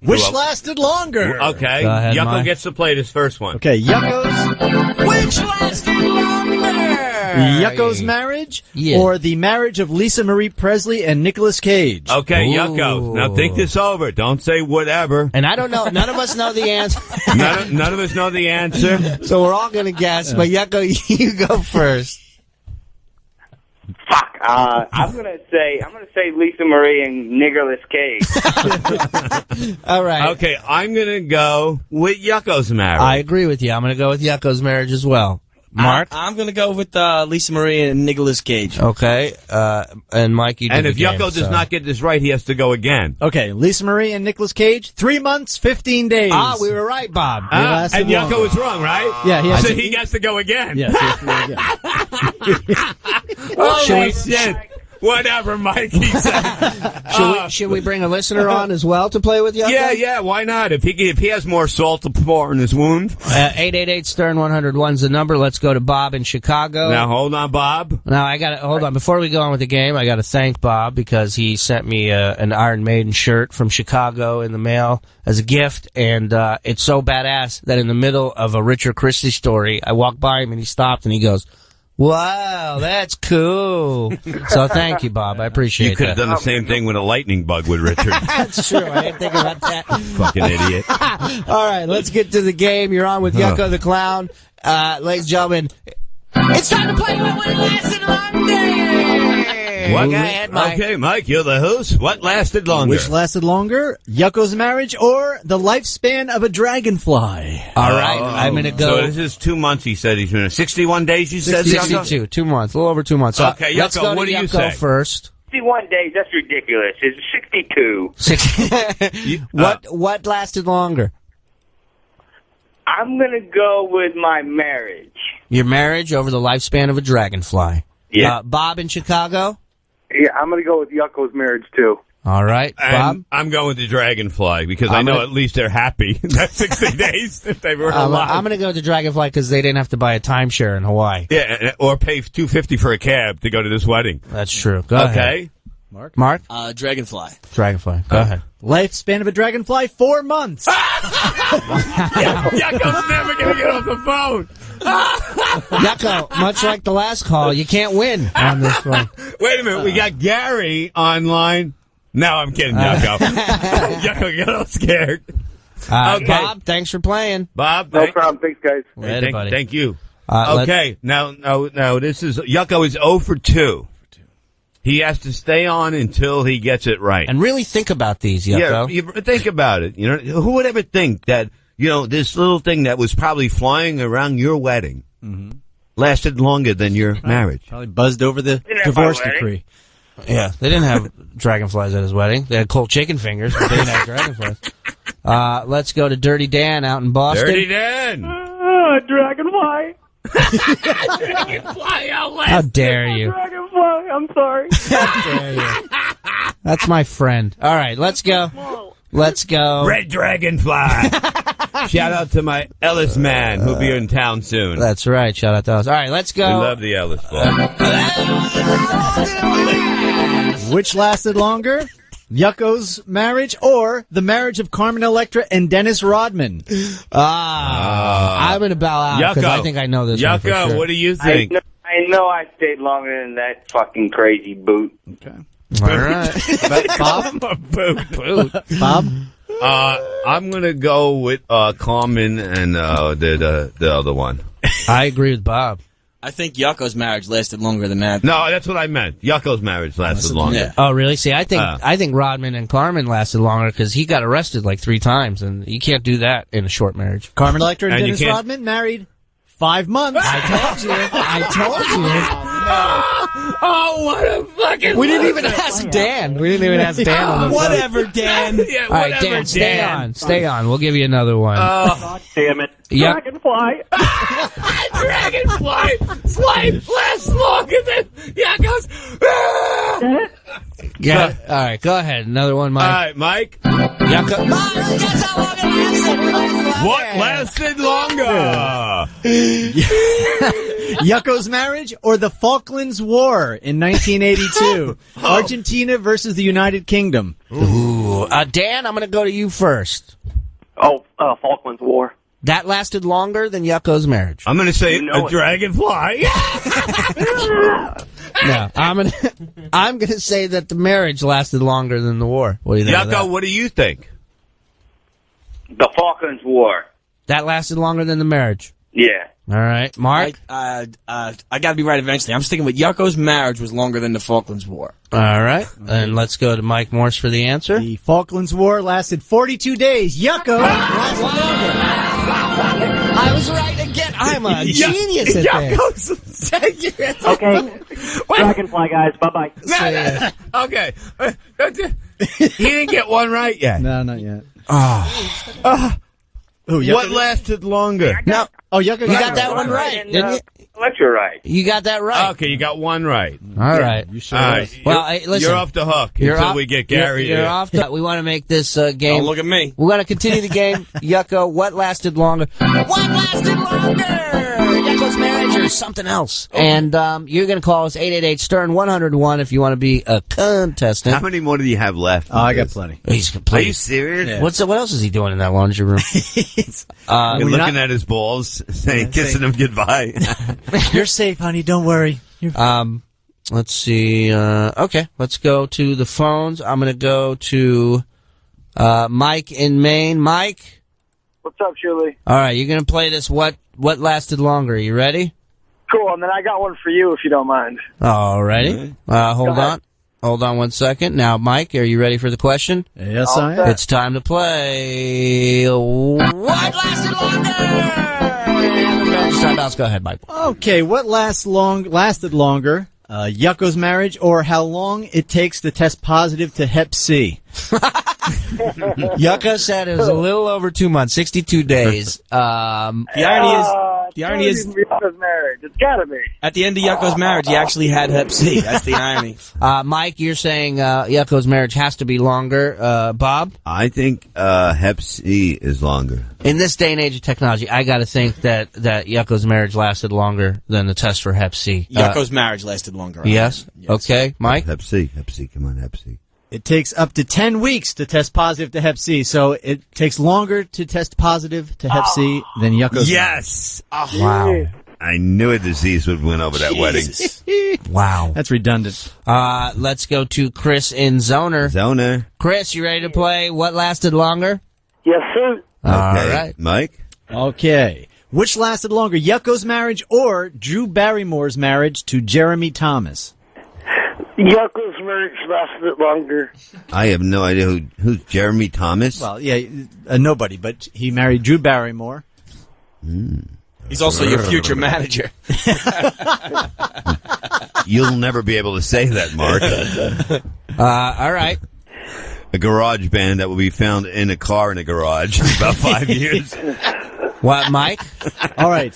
Which lasted longer? Okay, Go ahead, Yucko Mike. gets to play this first one. Okay, Yuckos. Which lasted longer? Yucko's marriage or the marriage of Lisa Marie Presley and Nicolas Cage? Okay, Ooh. Yucko. Now think this over. Don't say whatever. And I don't know. None of us know the answer. None of us know the answer. So we're all going to guess. But Yucko, you go first. Fuck. I'm gonna say Lisa Marie and Nicolas Cage. All right. Okay, I'm going to go with Yucko's marriage. I agree with you. I'm going to go with Yucko's marriage as well. Mark? I'm going to go with Lisa Marie and Nicolas Cage. Okay. And Mike, you did And the if game, Yucko does so. not get this right, he has to go again. Okay, Lisa Marie and Nicolas Cage, 3 months, 15 days. Ah, we were right, Bob. lasted And Yucko longer. was wrong, right? Yeah, he has So to- he gets to go again. Yes, Holy shit. Whatever, Mike, he said. Should we bring a listener on as well to play with Yucko? Yeah, why not? If he has more salt to pour in his wound. 888-STERN-101's the number. Let's go to Bob in Chicago. Now, hold on, Bob. Now, hold on. Before we go on with the game, I got to thank Bob because he sent me an Iron Maiden shirt from Chicago in the mail as a gift, and it's so badass that in the middle of a Richard Christie story, I walked by him and he stopped and he goes, "Wow, that's cool." So thank you, Bob. I appreciate You could have that. done the same thing with a lightning bug with Richard. That's true. I didn't think about that. Fucking idiot. All right, let's get to the game. You're on with Yucko the Clown. Ladies and gentlemen, it's time to play What Lasted Longer. What? Go ahead, Mike. Okay, Mike, you're the host. What lasted longer? Which lasted longer, Yucko's marriage or the lifespan of a dragonfly? All right, I'm going to go. So this is 2 months, he said he's been 61 days, you said? Yucko? 62, 2 months, a little over 2 months. So Okay, let's Yucko, go to what do you Yucko say? first. 61 days. That's ridiculous. It's 62. What lasted longer? I'm gonna go with my marriage. Your marriage over the lifespan of a dragonfly. Yeah. Bob in Chicago. Yeah, I'm going to go with Yucko's marriage, too. All right, Bob. And I'm going with the dragonfly because I know at least they're happy. That's 60 days if they were alive. I'm going to go with the dragonfly because they didn't have to buy a timeshare in Hawaii. Yeah, or pay $250 for a cab to go to this wedding. That's true. Go ahead. Okay. Mark? Dragonfly. Dragonfly. Go ahead. Lifespan of a dragonfly, 4 months. Yucko's never going to get off the phone. Yucko, much like the last call, you can't win on this one. Wait a minute. We got Gary online. No, I'm kidding, Yucko. Yucko got all scared. Okay. Bob, thanks for playing. Bob, No problem. Thanks, guys. Later, buddy. thank you. Let's- Okay, now, this is, Yucko is 0 for 2. He has to stay on until he gets it right. And really think about these, Yeah, Yucko. you think about it. You know, who would ever think that, this little thing that was probably flying around your wedding lasted longer than your marriage? Probably buzzed over the Didn't have divorce my wedding. decree. Yeah, they didn't have dragonflies at his wedding. They had cold chicken fingers, but they didn't have dragonflies. Let's go to Dirty Dan out in Boston. Dirty Dan! Dragonfly. How dare you? Dragonfly. I'm sorry. How dare you? That's my friend. All right, let's go. Let's go. Red Dragonfly! Shout out to my Ellis man who'll be in town soon. That's right. Shout out to us. All right, let's We go. love the Ellis boy. Which lasted longer, Yucko's marriage or the marriage of Carmen Electra and Dennis Rodman? I'm going to bow out because Yucko. I think I know this one for Yucko, sure. what do you think? I know I stayed longer than that fucking crazy boot. All right. Bob? Bob? I'm gonna go with Carmen and the other one. I agree with Bob. I think Yucko's marriage lasted longer than that. No, that's what I meant. Yucko's marriage lasted longer. Yeah. Oh, really? See, I think Rodman and Carmen lasted longer because he got arrested like 3 times, and you can't do that in a short marriage. Carmen Electra and And you Dennis can't- Rodman married 5 months. I told you. Oh, what a fucking! We didn't even ask Dan. We didn't even ask Dan on the phone. Whatever, Dan. Yeah, All right, whatever, Dan, stay on. Stay on. We'll give you another one. God damn it. Yuck. Dragonfly. Dragonfly lasts longer than Yucko's. Yeah. All right, go ahead. Another one, All Mike. right, Mike. Yucko. What lasted longer? Yucko's marriage or the Falklands War in 1982? Argentina versus the United Kingdom. Ooh, Ooh. Dan, I'm going to go to you first. Oh, Falklands War. That lasted longer than Yucko's marriage. I'm going to say You know a it. dragonfly. No, I'm gonna say that the marriage lasted longer than the war. What do you think of Yucko, that? what do you think? The Falklands War. That lasted longer than the marriage. Yeah. All right, Mark. I got to be right eventually. I'm sticking with Yucko's marriage was longer than the Falklands War. All right, and let's go to Mike Morse for the answer. The Falklands War lasted 42 days. Yucko lasted longer. I was right again. I'm a genius at this. Okay. Dragonfly, guys. Bye-bye. Okay. He didn't get one right yet. No, not yet. What lasted longer? No, Oh, Yucko you got that one right, And, didn't you? Electra right. You got that right. Okay, you got one right. All right. You sure All was. right. Well, hey, listen. You're off the hook You're until off- we get Gary. You're here. off. We want to make this game. Don't look at me. We're going to continue the game. Yucko, what lasted longer? What lasted longer? Yucko's marriage or something else? And you're going to call us 888-STERN-101 if you want to be a contestant. How many more do you have left? Oh, I got plenty. He's Are you complete. serious? Yeah. What else is he doing in that laundry room? You're looking at his balls, saying, kissing him goodbye. You're safe, honey. Don't worry. Let's see. Okay, let's go to the phones. I'm going to go to Mike in Maine. Mike? What's up, Shirley? All right, you're going to play this what lasted longer. You ready? Cool, and then I got one for you if you don't mind. All righty. Hold on. Hold on 1 second. Now, Mike, are you ready for the question? Yes, All I am. set. It's time to play. What lasted longer? Timeouts. Go ahead, Mike. Okay, what lasted longer? Yucko's marriage or how long it takes to test positive to Hep C? Yucko said it was a little over 2 months, 62 days. The irony is, Yucko's marriage. It's gotta be. at the end of Yucko's marriage, he actually had Hep C. That's the irony. Mike, you're saying Yucko's marriage has to be longer. Bob? I think Hep C is longer. In this day and age of technology, I got to think that Yucko's marriage lasted longer than the test for Hep C. Yucko's marriage lasted longer. Yes? Okay. Mike? Hep C, come on, Hep C. It takes up to 10 weeks to test positive to Hep C, so it takes longer to test positive to Hep C than Yucko's. Yes! Wow. I knew a disease would win over that wedding. Wow. That's redundant. Let's go to Chris in Zoner. Zoner. Chris, you ready to play What Lasted Longer? Yes, sir. Okay. All right. Mike? Okay. Which lasted longer, Yucko's marriage or Drew Barrymore's marriage to Jeremy Thomas? Yucko's marriage lasted longer. I have no idea who's Jeremy Thomas. Well, yeah, nobody, but he married Drew Barrymore. He's also your future manager. You'll never be able to say that, Mark. All right. A garage band that will be found in a car in a garage in about 5 years. What, Mike? All right.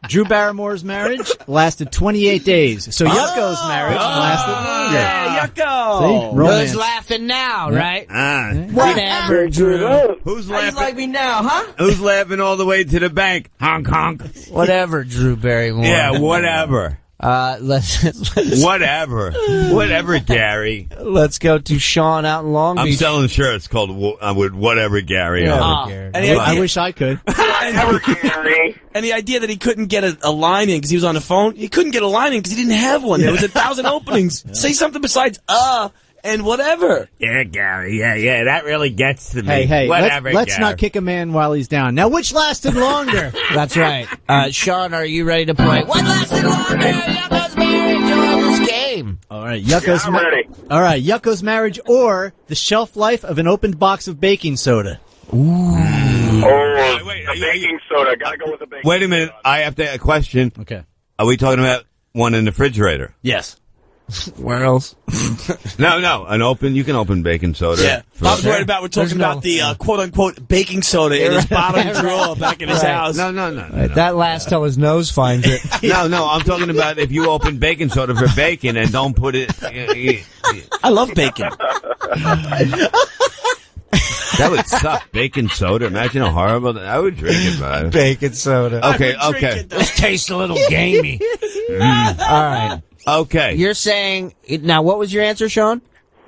Drew Barrymore's marriage lasted 28 days. So Yucko's marriage lasted longer. Yucko! See? Romance. Who's laughing now, right? Very Whatever, Drew. good. Who's laughing? me now, huh? Who's laughing all the way to the bank? Honk honk. Whatever, Drew Barrymore. Yeah, whatever. Let's Whatever, Gary. let's go to Sean out in Long I'm Beach. selling shirts called with whatever, Gary. on it. Whatever, Gary. And the I idea, wish I could. and the idea that he couldn't get a line in because he was on the phone, he couldn't get a line in because he didn't have one. There was 1,000 openings. Say something besides and whatever. Yeah, Gary. Yeah, that really gets to me. Hey, whatever, let's Gary. not kick a man while he's down. Now, which lasted longer? That's right. Sean, are you ready to play? What lasted longer? Yucko's marriage or this game? All right, Yucko's I'm ready. All right, Yucko's marriage or the shelf life of an opened box of baking soda. Oh, Wait, the baking soda. Gotta go with the baking Wait a minute. I have a question. Okay. Are we talking about one in the refrigerator? Yes. Where else? No. You can open baking soda. Yeah. I was worried about we're talking There's about the quote-unquote baking soda in his bottom drawer back in his Right. house. No. That lasts till his nose finds it. No, I'm talking about if you open baking soda for bacon and don't put it... I love bacon. That would suck, baking soda. Imagine how horrible that... I would drink it, man. Baking soda. Okay. This tastes a little gamey. All right. Okay. You're saying now. What was your answer, Sean?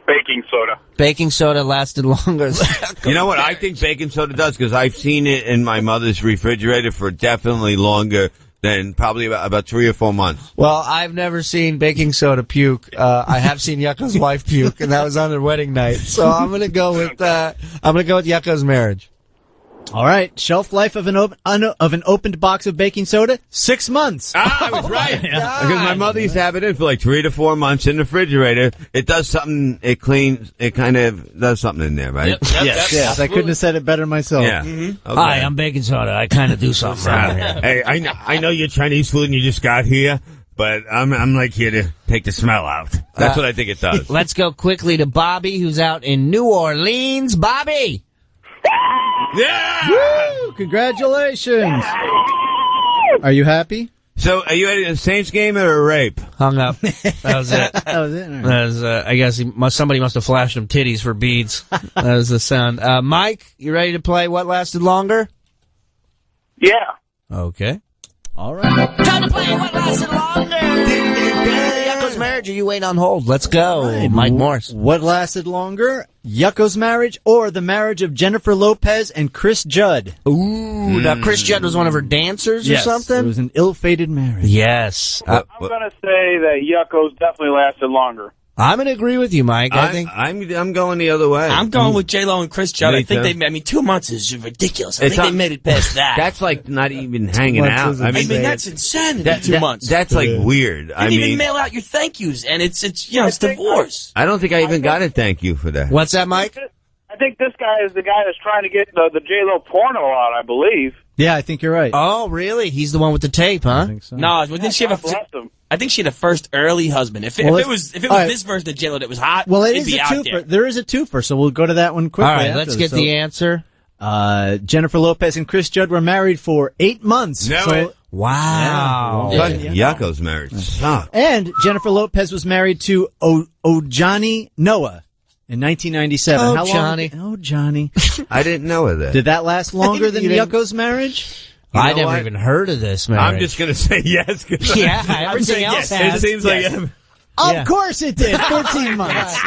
Baking soda. baking soda lasted longer than You know what? I think baking soda does because I've seen it in my mother's refrigerator for definitely longer than probably about 3 or 4 months. Well, I've never seen baking soda puke. I have seen Yucko's wife puke, and that was on their wedding night. So I'm gonna go with Yucko's marriage. All right. Shelf life of an opened box of baking soda, 6 months. I was right. Because my mother used to have it in for like 3 to 4 months in the refrigerator. It does something. It cleans. It kind of does something in there, right? Yes. I couldn't have said it better myself. Yeah. Okay. Hi, I'm baking soda. I kind of do something around here. Hey, I know you're Chinese food and you just got here, but I'm like here to take the smell out. That's what I think it does. Let's go quickly to Bobby, who's out in New Orleans. Bobby! Yeah! Woo! Congratulations. Are you happy? So, are you at a Saints game or a rape? Hung up. That was it. That was it. All right. That was, I guess somebody must have flashed him titties for beads. That was the sound. Mike, you ready to play What Lasted Longer? Yeah. Okay. All right. Time to play What Lasted Longer. Yucko's marriage. Are you waiting on hold? Let's go. Mike Morse. What lasted longer? Yucko's marriage or the marriage of Jennifer Lopez and Chris Judd? Ooh, now Chris Judd was one of her dancers or Yes. something? It was an ill-fated marriage. Yes. I'm going to say that Yuckos definitely lasted longer. I'm going to agree with you, Mike. I think I'm going the other way. I'm going with J-Lo and Chris Judd. Me I think too. 2 months is ridiculous. I It's think they not- made it past that. That's like not even hanging months out. isn't I mean, Say that's insanity. 2 months. That's like weird. I didn't even mean, mail out your thank yous, and it's divorce. I don't think I even got a thank you for that. What's that, Mike? I think this guy is the guy that's trying to get the J-Lo porno out, I believe. Yeah, I think you're right. Oh, really? He's the one with the tape, I huh? think so. No, didn't she have God bless him. I think she had a first early husband. If Well, it was all right. this version of J-Lo that was hot, Well, it it'd is be a out twofer. there. There is a twofer, so we'll go to that one quickly. All right, after let's this. get the answer. Jennifer Lopez and Chris Judd were married for 8 months. No, So- it- Wow. But Yucko's marriage sucked. and Jennifer Lopez was married to Ojani Noah in 1997. Oh, How long? Johnny. Oh, Johnny. I didn't know of that. Did that last longer than You didn't- Yucko's marriage? You I know never what? even heard of this marriage. I'm just going to say yes. 'Cause Yeah, I'm everything saying else yes. has. It seems like... Of course it did. 14 months.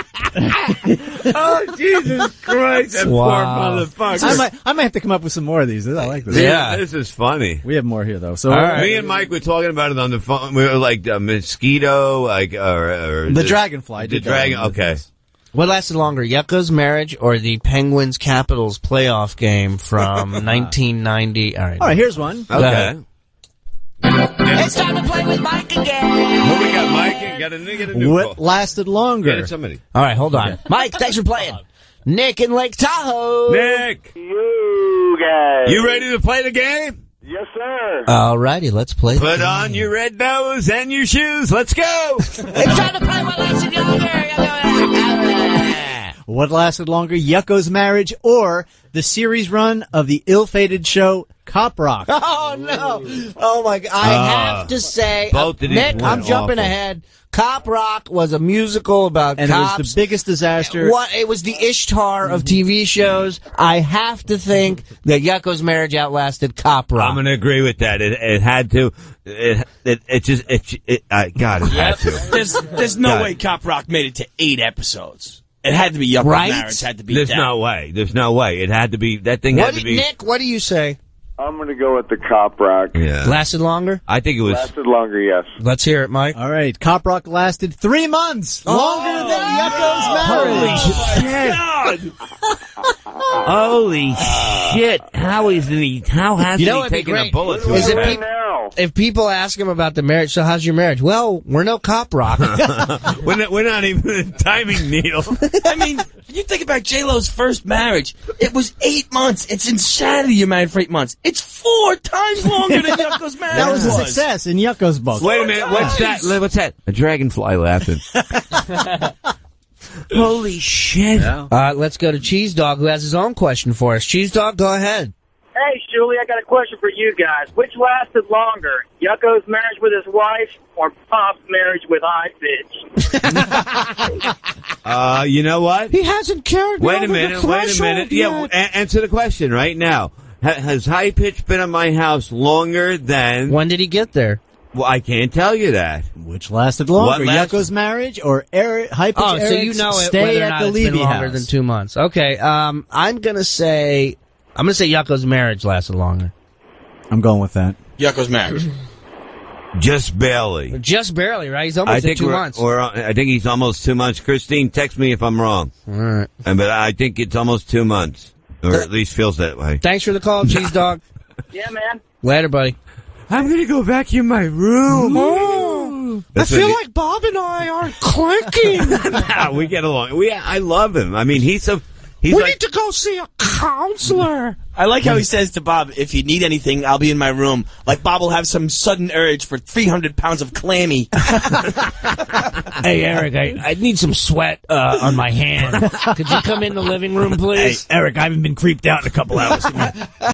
Oh, Jesus Christ. That Wow. poor motherfucker. I might have to come up with some more of these. I like this. Yeah. This is funny. We have more here, though. So, All right. Me and Mike were talking about it on the phone. We were like mosquito, like or the dragonfly. The did that dragon. one. Okay. What lasted longer, Yucko's marriage or the Penguins Capitals playoff game from 1990? All right. All right, here's one. Go Okay. ahead. It's time to play with Mike again. Well, we got Mike and got a new What call. lasted longer? Get somebody. All right, hold on. Mike, thanks for playing. Nick in Lake Tahoe. Nick, You guys. you ready to play the game? Yes, sir. All righty, let's play. Put on your red nose and your shoes. Let's go. It's time to play what lasted longer. What lasted longer, Yucko's marriage or the series run of the ill-fated show Cop Rock? Oh, no. Oh, my God. I have to say, both of these Nick, were I'm jumping awful. ahead. Cop Rock was a musical about And cops. it was the biggest disaster. What, it was the Ishtar of TV shows. I have to think that Yucko's marriage outlasted Cop Rock. I'm going to agree with that. It had to. God, it had to. There's no God. way Cop Rock made it to 8 episodes. It had to be Yucko's Right? marriage. Had to be There's that. no way. There's no way. It had to be. That thing had What to do- be. Nick, what do you say? I'm going to go with the Cop Rock. Yeah. Lasted longer? I think it was. Lasted longer, yes. Let's hear it, Mike. All right, Cop Rock lasted 3 months. Longer than Yucko's marriage. Holy shit! How is he? How has You know he what'd be taken a great? bullet to Is his it head? peop- Now. If people ask him about the marriage, so how's your marriage? Well, we're no Cop Rock. We're not even a timing needle. I mean, you think about J-Lo's first marriage. It was 8 months. It's insanity you're married for 8 months. It's 4 times longer than Yucko's marriage That was a success in Yucko's book. Wait a minute. What's that? What's that? A dragonfly laughing. Holy shit! Let's go to Cheese Dog, who has his own question for us. Cheese Dog, go ahead. Hey, Shuli, I got a question for you guys. Which lasted longer, Yucko's marriage with his wife or Pop's marriage with High Pitch? You know what? He hasn't carried me Wait a over the minute. Wait a threshold minute. Yeah, yet. answer the question right now. Has High Pitch been at my house longer than? When did he get there? Well, I can't tell you that. Which lasted longer, What Yuckos' marriage or High Pitch Oh, so you Eric's know it, stay whether or at not the it's been Levy longer house? than 2 months. Okay, I'm gonna say Yucko's marriage lasted longer. I'm going with that. Yucko's marriage. Just barely. Just barely, right? He's almost at 2 months. I think he's almost 2 months. Christine, text me if I'm wrong. All right. But I think it's almost 2 months, or at least feels that way. Thanks for the call, Cheese Dog. Yeah, man. Later, buddy. I'm gonna go vacuum my room. I feel like Bob and I are clicking. Nah, we get along. I love him. I mean, he's We need to go see a counselor. I like how he says to Bob, if you need anything, I'll be in my room. Like Bob will have some sudden urge for 300 pounds of clammy. Hey, Eric, I need some sweat on my hand. Could you come in the living room, please? Hey, Eric, I haven't been creeped out in a couple hours.